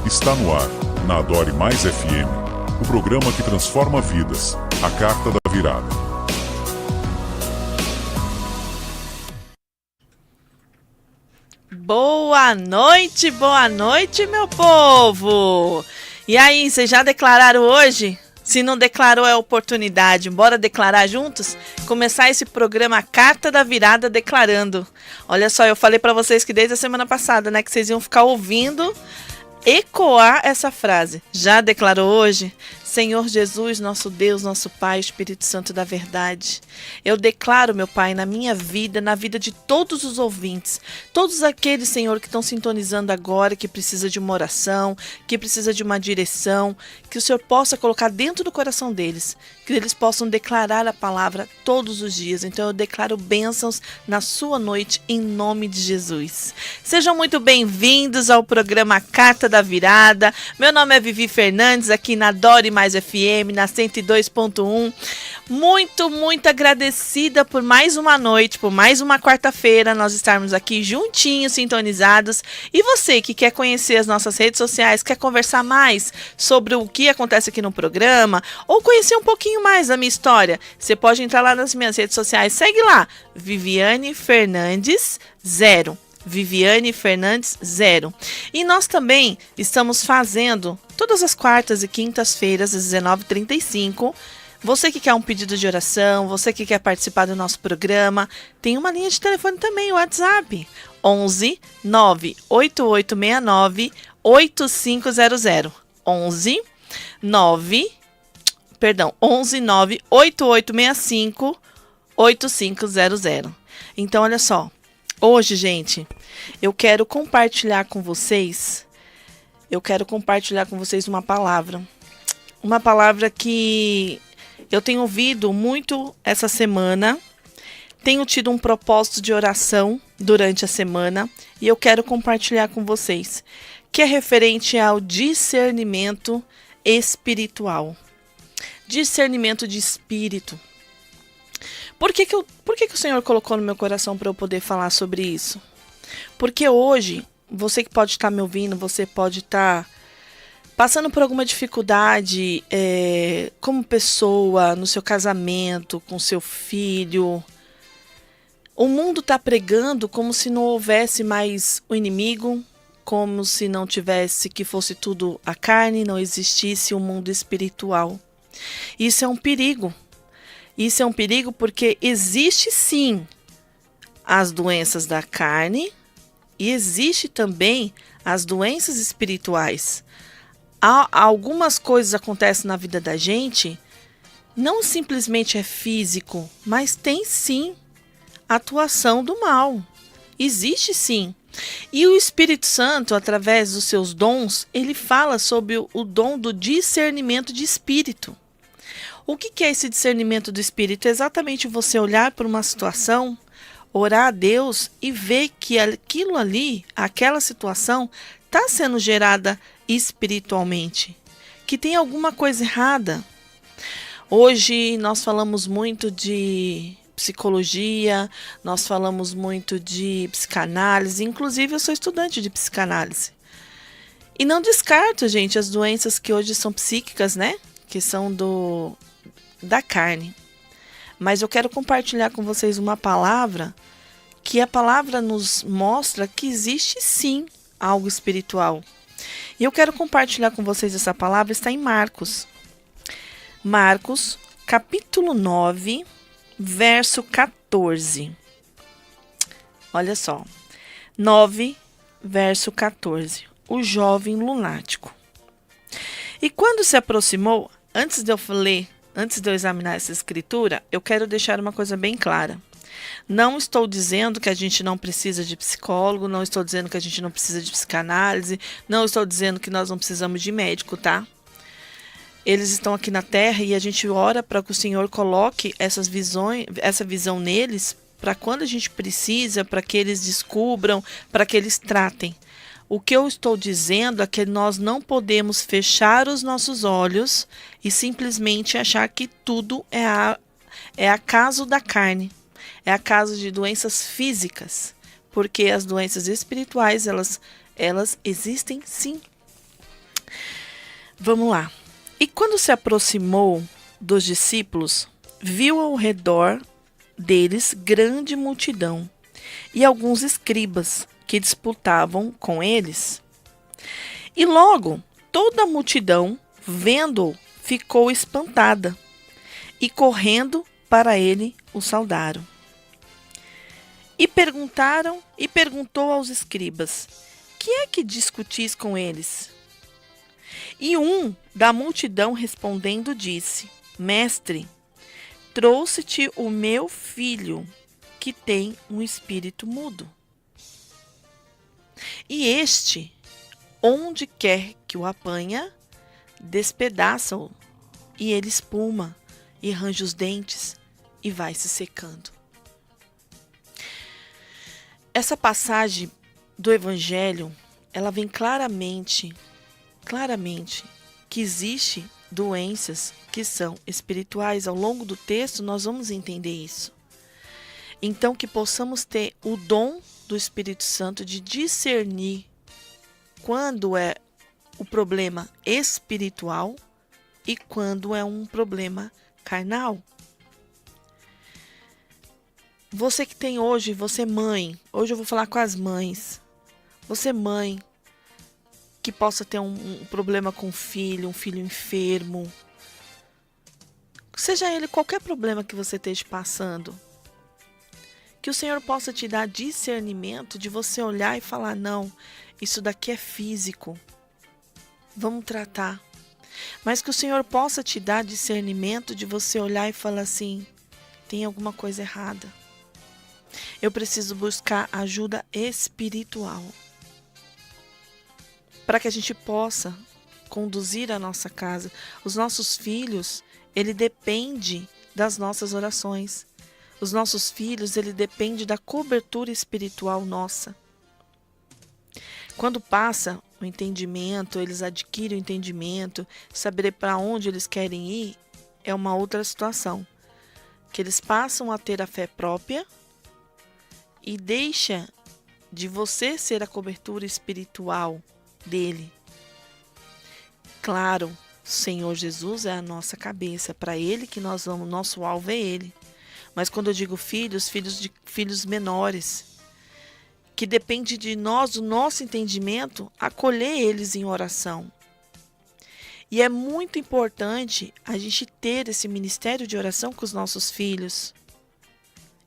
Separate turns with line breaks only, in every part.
Está no ar, na Adore Mais FM, o programa que transforma vidas, a Carta da Virada.
Boa noite, meu povo! E aí, vocês já declararam hoje? Se não declarou, é oportunidade. Bora declarar juntos? Começar esse programa Carta da Virada declarando. Olha só, eu falei para vocês que desde a semana passada, né, que vocês iam ficar ouvindo ecoar essa frase. Já declarou hoje? Senhor Jesus, nosso Deus, nosso Pai, Espírito Santo da verdade. Eu declaro, meu Pai, na minha vida, na vida de todos os ouvintes, todos aqueles, Senhor, que estão sintonizando agora, que precisa de uma oração, que precisa de uma direção, que o Senhor possa colocar dentro do coração deles, que eles possam declarar a palavra todos os dias. Então eu declaro bênçãos na sua noite, em nome de Jesus. Sejam muito bem-vindos ao programa Carta da Virada. Meu nome é Vivi Fernandes, aqui na Adore Mais FM, na 102.1. Muito agradecida por mais uma noite, por mais uma quarta-feira, nós estarmos aqui juntinhos, sintonizados. E você que quer conhecer as nossas redes sociais, quer conversar mais sobre o que acontece aqui no programa, ou conhecer um pouquinho mais da minha história, você pode entrar lá nas minhas redes sociais. Segue lá, Viviane Fernandes 0. Viviane Fernandes 0. E nós também estamos fazendo todas as quartas e quintas-feiras às 19h35. Você que quer um pedido de oração, você que quer participar do nosso programa, tem uma linha de telefone também, o WhatsApp 11 98869 8500. 11 98865 8500. Então, olha só. Hoje, gente, eu quero compartilhar com vocês uma palavra que eu tenho ouvido muito essa semana, tenho tido um propósito de oração durante a semana e eu quero compartilhar com vocês, que é referente ao discernimento espiritual, discernimento de espírito. Por que o Senhor colocou no meu coração para eu poder falar sobre isso? Porque hoje, você que pode estar me ouvindo, você pode estar passando por alguma dificuldade como pessoa, no seu casamento, com seu filho. O mundo está pregando como se não houvesse mais o inimigo, como se não tivesse, que fosse tudo a carne, não existisse o mundo espiritual. Isso é um perigo. Isso é um perigo porque existe sim as doenças da carne e existe também as doenças espirituais. Algumas coisas acontecem na vida da gente, não simplesmente é físico, mas tem sim atuação do mal. Existe sim. E o Espírito Santo, através dos seus dons, ele fala sobre o dom do discernimento de espírito. O que é esse discernimento do Espírito? É exatamente você olhar para uma situação, orar a Deus e ver que aquilo ali, aquela situação, está sendo gerada espiritualmente, que tem alguma coisa errada. Hoje nós falamos muito de psicologia, nós falamos muito de psicanálise, inclusive eu sou estudante de psicanálise. E não descarto, gente, as doenças que hoje são psíquicas, né? Que são da carne. Mas eu quero compartilhar com vocês uma palavra, que a palavra nos mostra que existe sim algo espiritual. E eu quero compartilhar com vocês essa palavra, está em Marcos. Marcos, capítulo 9, verso 14. Olha só. 9, verso 14. O jovem lunático. E quando se aproximou, antes de eu examinar essa escritura, eu quero deixar uma coisa bem clara. Não estou dizendo que a gente não precisa de psicólogo, não estou dizendo que a gente não precisa de psicanálise, não estou dizendo que nós não precisamos de médico, tá? Eles estão aqui na Terra e a gente ora para que o Senhor coloque essa visão neles, para quando a gente precisa, para que eles descubram, para que eles tratem. O que eu estou dizendo é que nós não podemos fechar os nossos olhos e simplesmente achar que tudo é acaso da carne, é acaso de doenças físicas, porque as doenças espirituais, elas existem sim. Vamos lá. E quando se aproximou dos discípulos, viu ao redor deles grande multidão e alguns escribas que disputavam com eles. E logo toda a multidão, vendo-o, ficou espantada e correndo para ele o saudaram. E perguntou aos escribas: que é que discutis com eles? E um da multidão respondendo disse: Mestre, trouxe-te o meu filho, que tem um espírito mudo. E este, onde quer que o apanha, despedaça-o, e ele espuma, e range os dentes, e vai se secando. Essa passagem do Evangelho, ela vem claramente que existe doenças que são espirituais. Ao longo do texto nós vamos entender isso. Então que possamos ter o dom do Espírito Santo de discernir quando é o problema espiritual e quando é um problema carnal. Você que tem hoje, você mãe, hoje eu vou falar com as mães. Você mãe que possa ter um problema com um filho enfermo. Seja ele qualquer problema que você esteja passando. Que o Senhor possa te dar discernimento de você olhar e falar, não, isso daqui é físico. Vamos tratar. Mas que o Senhor possa te dar discernimento de você olhar e falar assim, tem alguma coisa errada. Eu preciso buscar ajuda espiritual. Para que a gente possa conduzir a nossa casa. Os nossos filhos, ele depende das nossas orações. Os nossos filhos, ele depende da cobertura espiritual nossa. Quando passa o entendimento, eles adquirem o entendimento, saber para onde eles querem ir, é uma outra situação. Que eles passam a ter a fé própria e deixa de você ser a cobertura espiritual dele. Claro, o Senhor Jesus é a nossa cabeça, para ele que nós vamos, nosso alvo é ele. Mas quando eu digo filhos menores, que depende de nós, do nosso entendimento, acolher eles em oração. E é muito importante a gente ter esse ministério de oração com os nossos filhos.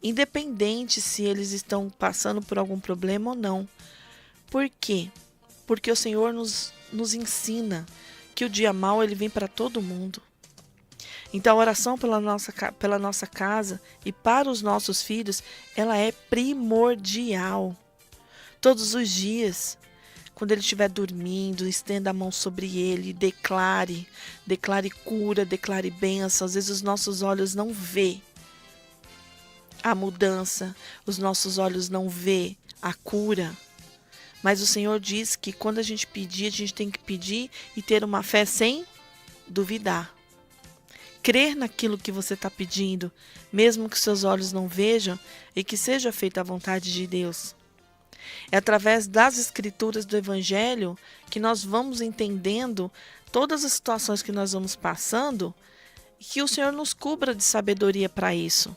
Independente se eles estão passando por algum problema ou não. Por quê? Porque o Senhor nos ensina que o dia mau ele vem para todo mundo. Então a oração pela nossa casa e para os nossos filhos, ela é primordial. Todos os dias, quando ele estiver dormindo, estenda a mão sobre ele, declare cura, declare bênção. Às vezes os nossos olhos não vê a mudança, os nossos olhos não vê a cura. Mas o Senhor diz que quando a gente pedir, a gente tem que pedir e ter uma fé sem duvidar. Crer naquilo que você está pedindo, mesmo que seus olhos não vejam, e que seja feita a vontade de Deus. É através das escrituras do Evangelho que nós vamos entendendo todas as situações que nós vamos passando e que o Senhor nos cubra de sabedoria para isso.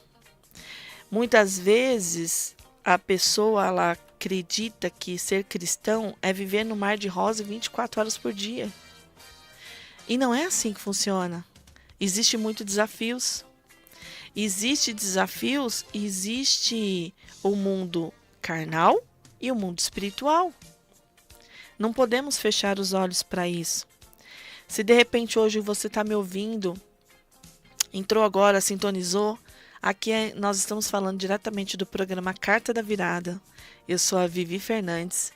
Muitas vezes a pessoa ela acredita que ser cristão é viver no mar de rosa 24 horas por dia. E não é assim que funciona. Existem muitos desafios. Existe o mundo carnal e o mundo espiritual. Não podemos fechar os olhos para isso. Se de repente hoje você está me ouvindo, entrou agora, sintonizou, aqui nós estamos falando diretamente do programa Carta da Virada. Eu sou a Vivi Fernandes.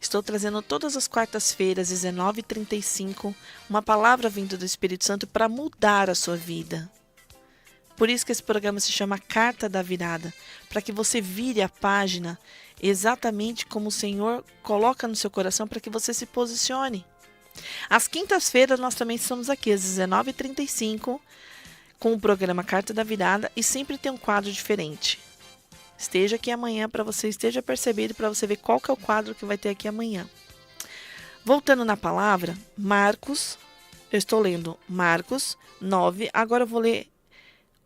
Estou trazendo todas as quartas-feiras, 19h35, uma palavra vinda do Espírito Santo para mudar a sua vida. Por isso que esse programa se chama Carta da Virada, para que você vire a página exatamente como o Senhor coloca no seu coração para que você se posicione. Às quintas-feiras nós também estamos aqui às 19h35 com o programa Carta da Virada e sempre tem um quadro diferente. Esteja aqui amanhã para você, esteja percebido para você ver qual que é o quadro que vai ter aqui amanhã. Voltando na palavra, Marcos, eu estou lendo Marcos 9, agora eu vou ler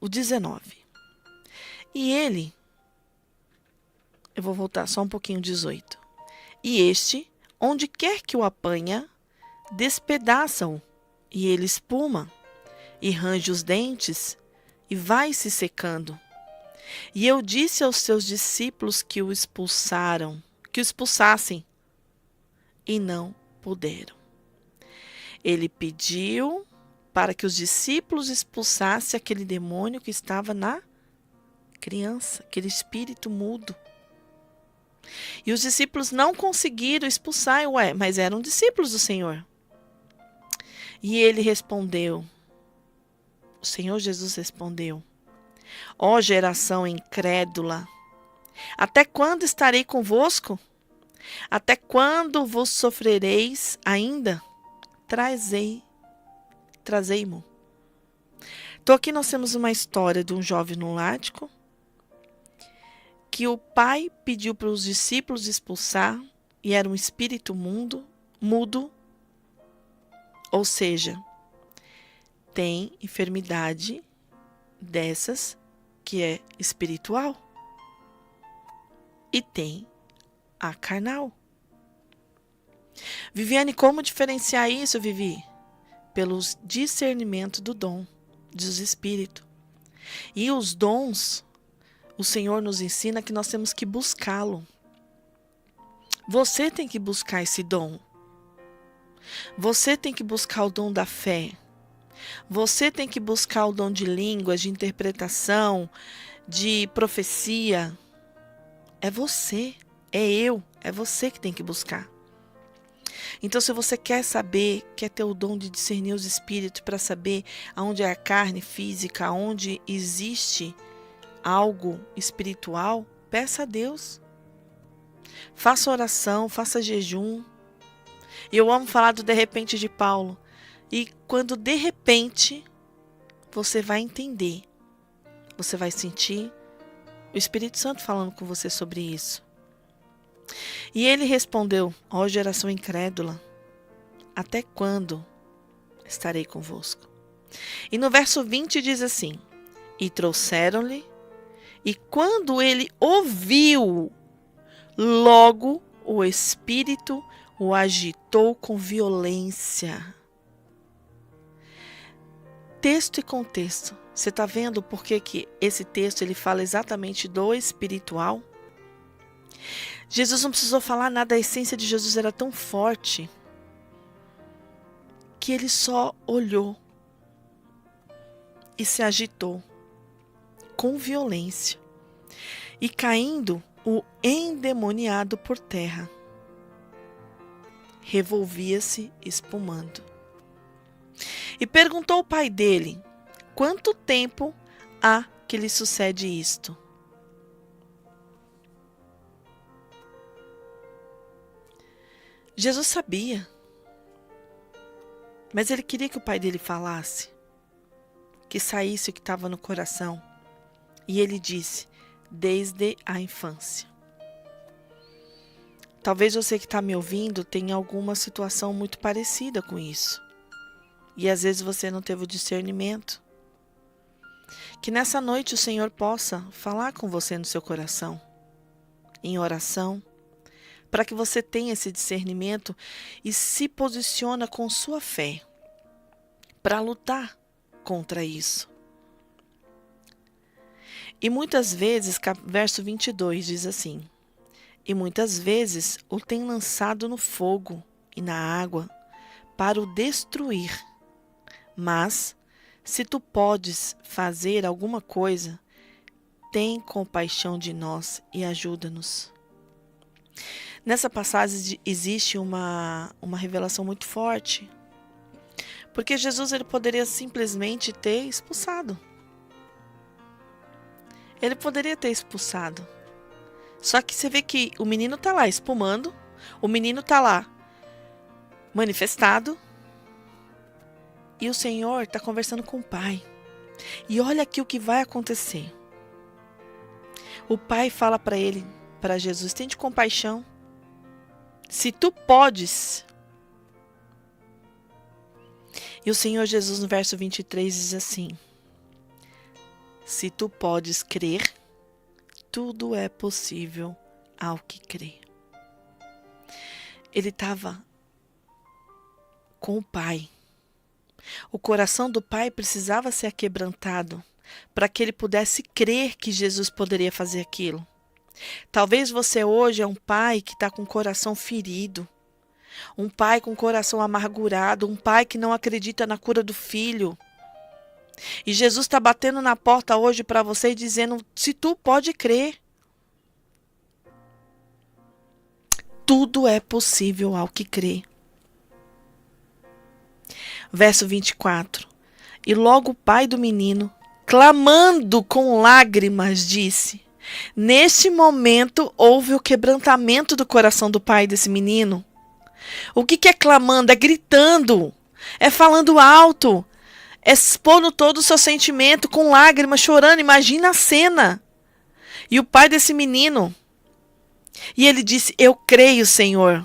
o 19. E ele, eu vou voltar só um pouquinho, 18. E este, onde quer que o apanha, despedaça-o, e ele espuma, e range os dentes, e vai se secando. E eu disse aos seus discípulos que o expulsassem, e não puderam. Ele pediu para que os discípulos expulsassem aquele demônio que estava na criança, aquele espírito mudo. E os discípulos não conseguiram expulsar, mas eram discípulos do Senhor. E ele respondeu, o Senhor Jesus respondeu, ó geração incrédula, até quando estarei convosco? Até quando vos sofrereis ainda? Trazei-mo. Então aqui nós temos uma história de um jovem lunático que o pai pediu para os discípulos expulsar e era um espírito mudo, ou seja, tem enfermidade dessas que é espiritual e tem a carnal. Viviane, como diferenciar isso, Vivi? Pelo discernimento do dom dos espíritos. E os dons, o Senhor nos ensina que nós temos que buscá-lo. Você tem que buscar esse dom. Você tem que buscar o dom da fé. Você tem que buscar o dom de línguas, de interpretação, de profecia. É você, é você que tem que buscar. Então, se você quer saber, quer ter o dom de discernir os espíritos para saber aonde é a carne física, aonde existe algo espiritual, peça a Deus. Faça oração, faça jejum. E eu amo falar do de repente de Paulo. E quando de repente você vai entender, você vai sentir o Espírito Santo falando com você sobre isso. E ele respondeu, ó geração incrédula, até quando estarei convosco? E no verso 20 diz assim, e trouxeram-lhe, e quando ele ouviu, logo o Espírito o agitou com violência. Texto e contexto. Você está vendo por que esse texto ele fala exatamente do espiritual? Jesus não precisou falar nada, a essência de Jesus era tão forte que ele só olhou e se agitou com violência e caindo o endemoniado por terra. Revolvia-se espumando. E perguntou ao pai dele, quanto tempo há que lhe sucede isto? Jesus sabia, mas ele queria que o pai dele falasse, que saísse o que estava no coração. E ele disse, desde a infância. Talvez você que está me ouvindo tenha alguma situação muito parecida com isso. E às vezes você não teve o discernimento. Que nessa noite o Senhor possa falar com você no seu coração, em oração, para que você tenha esse discernimento e se posiciona com sua fé para lutar contra isso. E muitas vezes, verso 22 diz assim, e muitas vezes o tem lançado no fogo e na água para o destruir. Mas, se tu podes fazer alguma coisa, tem compaixão de nós e ajuda-nos. Nessa passagem existe uma revelação muito forte, porque Jesus ele poderia simplesmente ter expulsado. Ele poderia ter expulsado. Só que você vê que o menino está lá espumando, o menino está lá manifestado, e o Senhor está conversando com o Pai. E olha aqui o que vai acontecer. O Pai fala para ele, para Jesus, tende compaixão. Se tu podes. E o Senhor Jesus no verso 23 diz assim: se tu podes crer, tudo é possível ao que crê. Ele estava com o Pai. O coração do Pai precisava ser aquebrantado para que ele pudesse crer que Jesus poderia fazer aquilo. Talvez você hoje é um pai que está com o coração ferido, um pai com o coração amargurado, um pai que não acredita na cura do filho. E Jesus está batendo na porta hoje para você e dizendo, se tu pode crer, tudo é possível ao que crê. Verso 24. E logo o pai do menino, clamando com lágrimas, disse: neste momento houve o quebrantamento do coração do pai desse menino. O que é clamando? É gritando, é falando alto, é expondo todo o seu sentimento, com lágrimas, chorando. Imagina a cena. E o pai desse menino, e ele disse: eu creio, Senhor,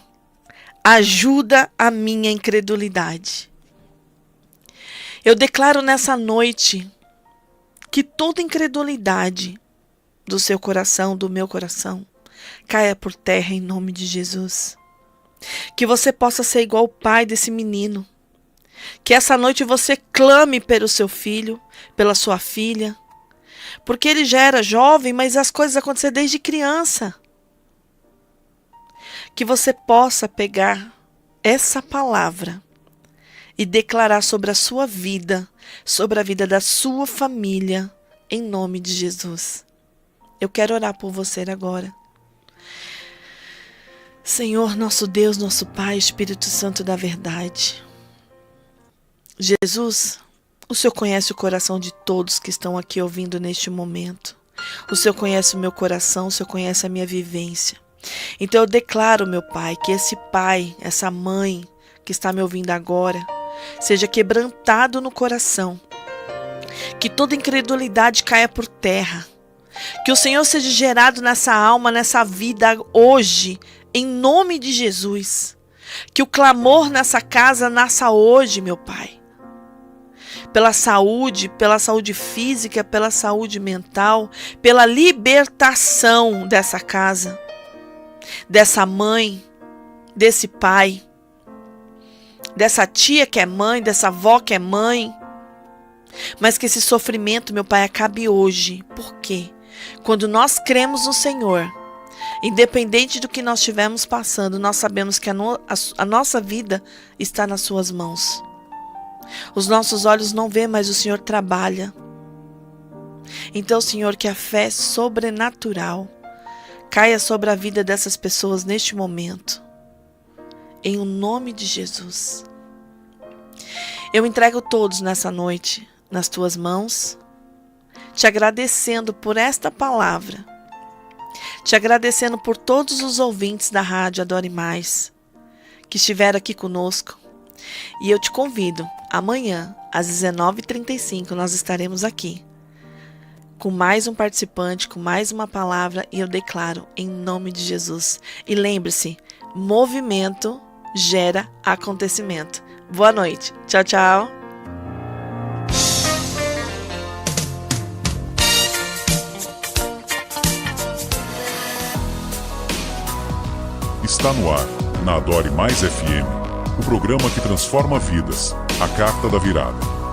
ajuda a minha incredulidade. Eu declaro nessa noite que toda incredulidade do seu coração, do meu coração, caia por terra em nome de Jesus. Que você possa ser igual o pai desse menino. Que essa noite você clame pelo seu filho, pela sua filha. Porque ele já era jovem, mas as coisas aconteceram desde criança. Que você possa pegar essa palavra e declarar sobre a sua vida, sobre a vida da sua família, em nome de Jesus. Eu quero orar por você agora. Senhor, nosso Deus, nosso Pai, Espírito Santo da verdade. Jesus, o Senhor conhece o coração de todos que estão aqui ouvindo neste momento. O Senhor conhece o meu coração, o Senhor conhece a minha vivência. Então eu declaro, meu Pai, que esse pai, essa mãe que está me ouvindo agora, seja quebrantado no coração. Que toda incredulidade caia por terra. Que o Senhor seja gerado nessa alma, nessa vida hoje, em nome de Jesus. Que o clamor nessa casa nasça hoje, meu Pai. Pela saúde física, pela saúde mental, pela libertação dessa casa, dessa mãe, desse pai, dessa tia que é mãe, dessa avó que é mãe. Mas que esse sofrimento, meu Pai, acabe hoje. Por quê? Quando nós cremos no Senhor, independente do que nós estivermos passando, nós sabemos que a nossa vida está nas suas mãos. Os nossos olhos não vêem, mas o Senhor trabalha. Então, Senhor, que a fé sobrenatural caia sobre a vida dessas pessoas neste momento. Em o nome de Jesus. Eu entrego todos nessa noite nas tuas mãos, te agradecendo por esta palavra, te agradecendo por todos os ouvintes da Rádio Adore Mais, que estiveram aqui conosco. E eu te convido, amanhã, às 19h35, nós estaremos aqui, com mais um participante, com mais uma palavra, e eu declaro, em nome de Jesus. E lembre-se, movimento gera acontecimento. Boa noite. Tchau, tchau.
Está no ar, na Adore Mais FM, o programa que transforma vidas, a Carta da Virada.